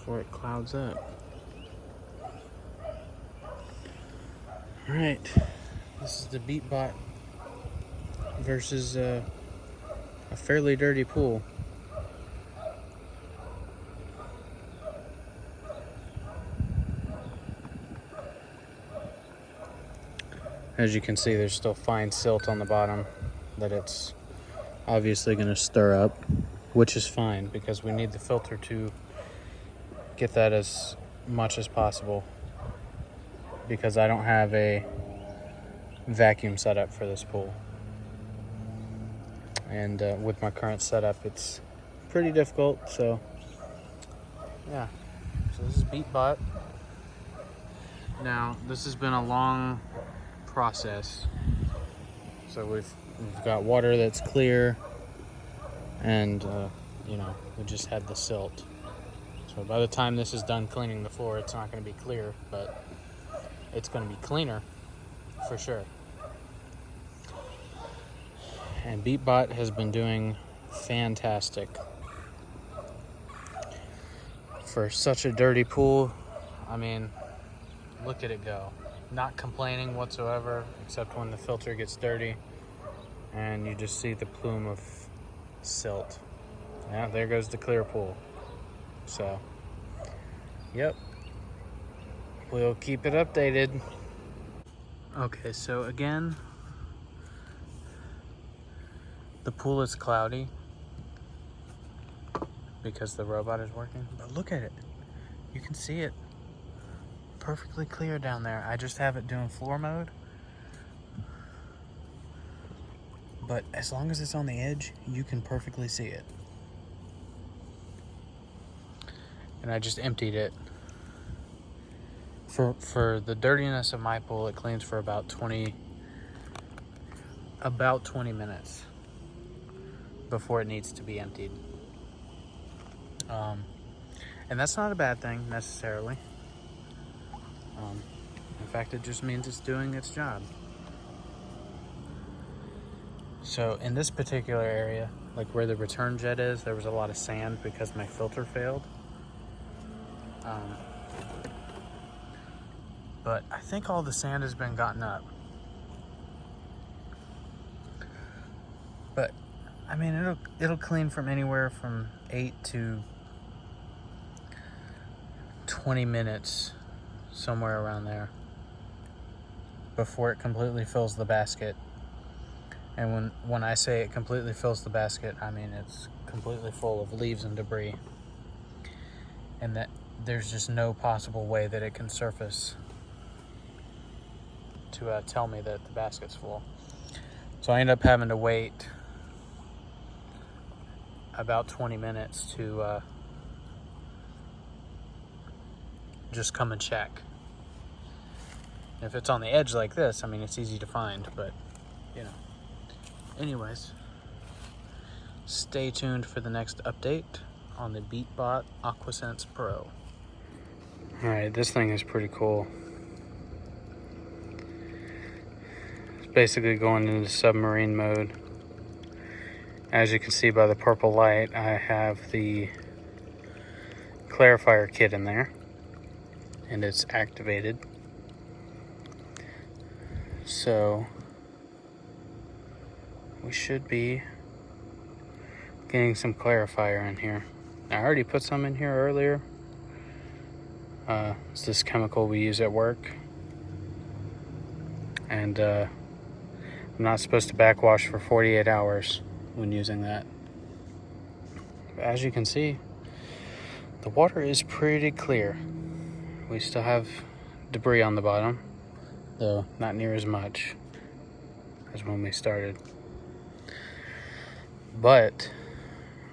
before it clouds up. Alright, this is the Beatbot versus a fairly dirty pool. As you can see, there's still fine silt on the bottom that it's obviously going to stir up, which is fine because we need the filter to get that as much as possible, because I don't have a vacuum setup for this pool. And with my current setup, it's pretty difficult. So yeah, so this is Beatbot. Now, this has been a long process. So we've got water that's clear, and you know, we just had the silt. So by the time this is done cleaning the floor, it's not going to be clear, but it's going to be cleaner for sure. And Beatbot has been doing fantastic. For such a dirty pool, I mean, look at it go. Not complaining whatsoever, except when the filter gets dirty and you just see the plume of silt. Yeah, there goes the clear pool. So, yep, we'll keep it updated. Okay, so again, the pool is cloudy because the robot is working, but look at it. You can see it perfectly clear down there. I just have it doing floor mode, but as long as it's on the edge, you can perfectly see it. And I just emptied it. For the dirtiness of my pool, it cleans for about 20 minutes before it needs to be emptied. And that's not a bad thing necessarily. In fact, it just means it's doing its job. So in this particular area, like where the return jet is, there was a lot of sand because my filter failed. But I think all the sand has been gotten up. But I mean, it'll clean from anywhere from 8 to 20 minutes, somewhere around there, before it completely fills the basket. And when I say it completely fills the basket, I mean it's completely full of leaves and debris, and that there's just no possible way that it can surface to tell me that the basket's full. So I end up having to wait about 20 minutes to just come and check. If it's on the edge like this, I mean, it's easy to find, but you know. Anyways, stay tuned for the next update on the Beatbot AquaSense Pro. Alright, this thing is pretty cool. It's basically going into submarine mode. As you can see by the purple light, I have the clarifier kit in there, and it's activated. So we should be getting some clarifier in here. I already put some in here earlier. It's this chemical we use at work, and I'm not supposed to backwash for 48 hours when using that. But as you can see, the water is pretty clear. We still have debris on the bottom, though not near as much as when we started. But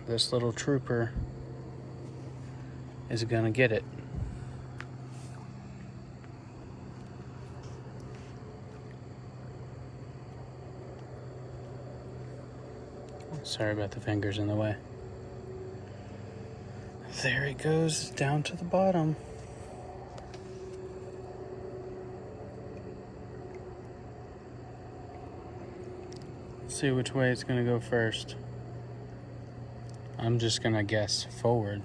this little trooper is gonna get it. Sorry about the fingers in the way. There it goes, down to the bottom. Let's see which way it's gonna go first. I'm just gonna guess forward.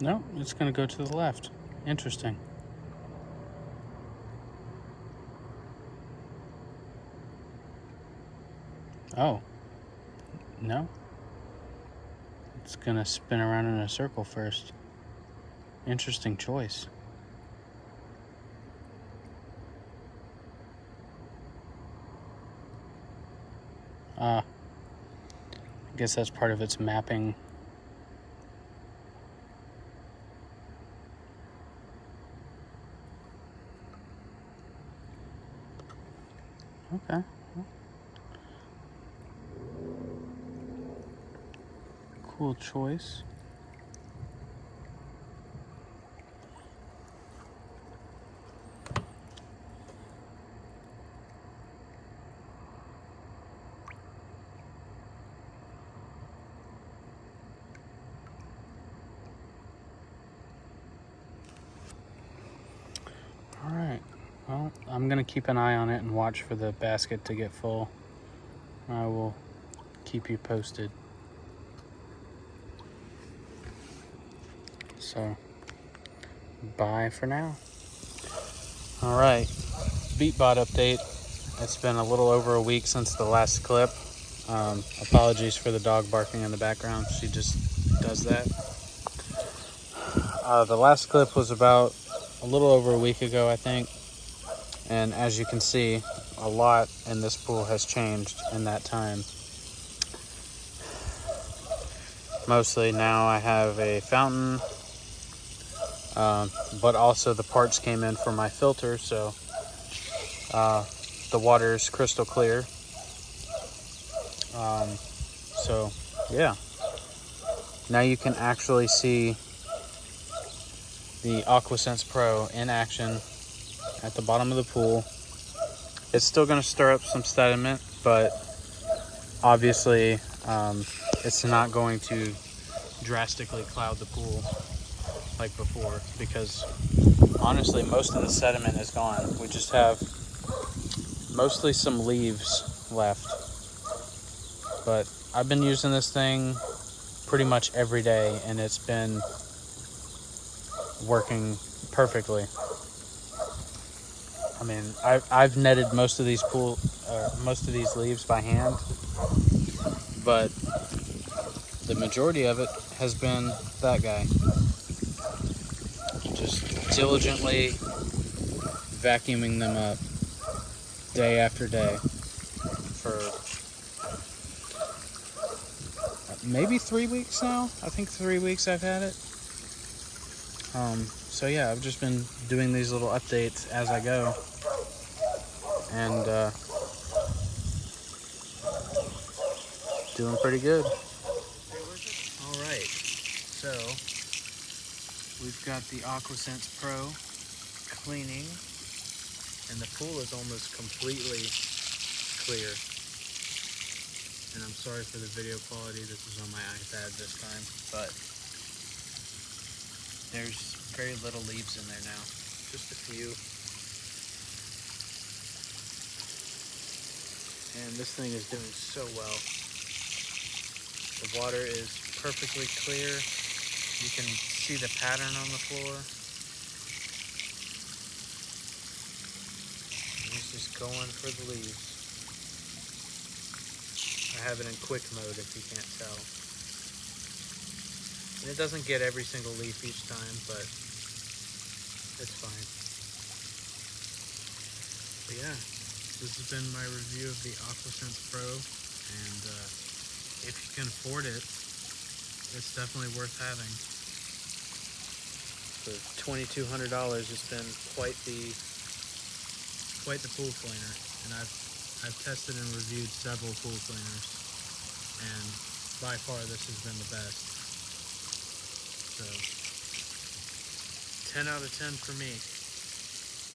No, it's going to go to the left. Interesting. Oh, no. It's going to spin around in a circle first. Interesting choice. I guess that's part of its mapping. Okay. Cool choice. All right. Well, I'm going to keep an eye on it and watch for the basket to get full. I will keep you posted. So, bye for now. All right. Beatbot update. It's been a little over a week since the last clip. Apologies for the dog barking in the background. She just does that. The last clip was about a little over a week ago, I think. And as you can see, a lot in this pool has changed in that time. Mostly now I have a fountain, but also the parts came in for my filter, so the water is crystal clear. So yeah, now you can actually see the AquaSense Pro in action at the bottom of the pool. It's still going to stir up some sediment, but obviously it's not going to drastically cloud the pool like before, because honestly most of the sediment is gone. We just have mostly some leaves left, but I've been using this thing pretty much every day and it's been working perfectly. I mean, I've netted most of these leaves by hand, but the majority of it has been that guy. Just diligently vacuuming them up day after day for maybe 3 weeks now. I think 3 weeks I've had it. So yeah, I've just been doing these little updates as I go, and doing pretty good. All right, so we've got the AquaSense Pro cleaning, and the pool is almost completely clear. And I'm sorry for the video quality. This is on my iPad this time, but there's very little leaves in there now, just a few. And this thing is doing so well. The water is perfectly clear. You can see the pattern on the floor. And it's just going for the leaves. I have it in quick mode if you can't tell. And it doesn't get every single leaf each time, but it's fine. But yeah, this has been my review of the AquaSense Pro, and if you can afford it, it's definitely worth having. For $2,200, it's been quite the pool cleaner, and I've tested and reviewed several pool cleaners, and by far this has been the best. So 10 out of 10 for me.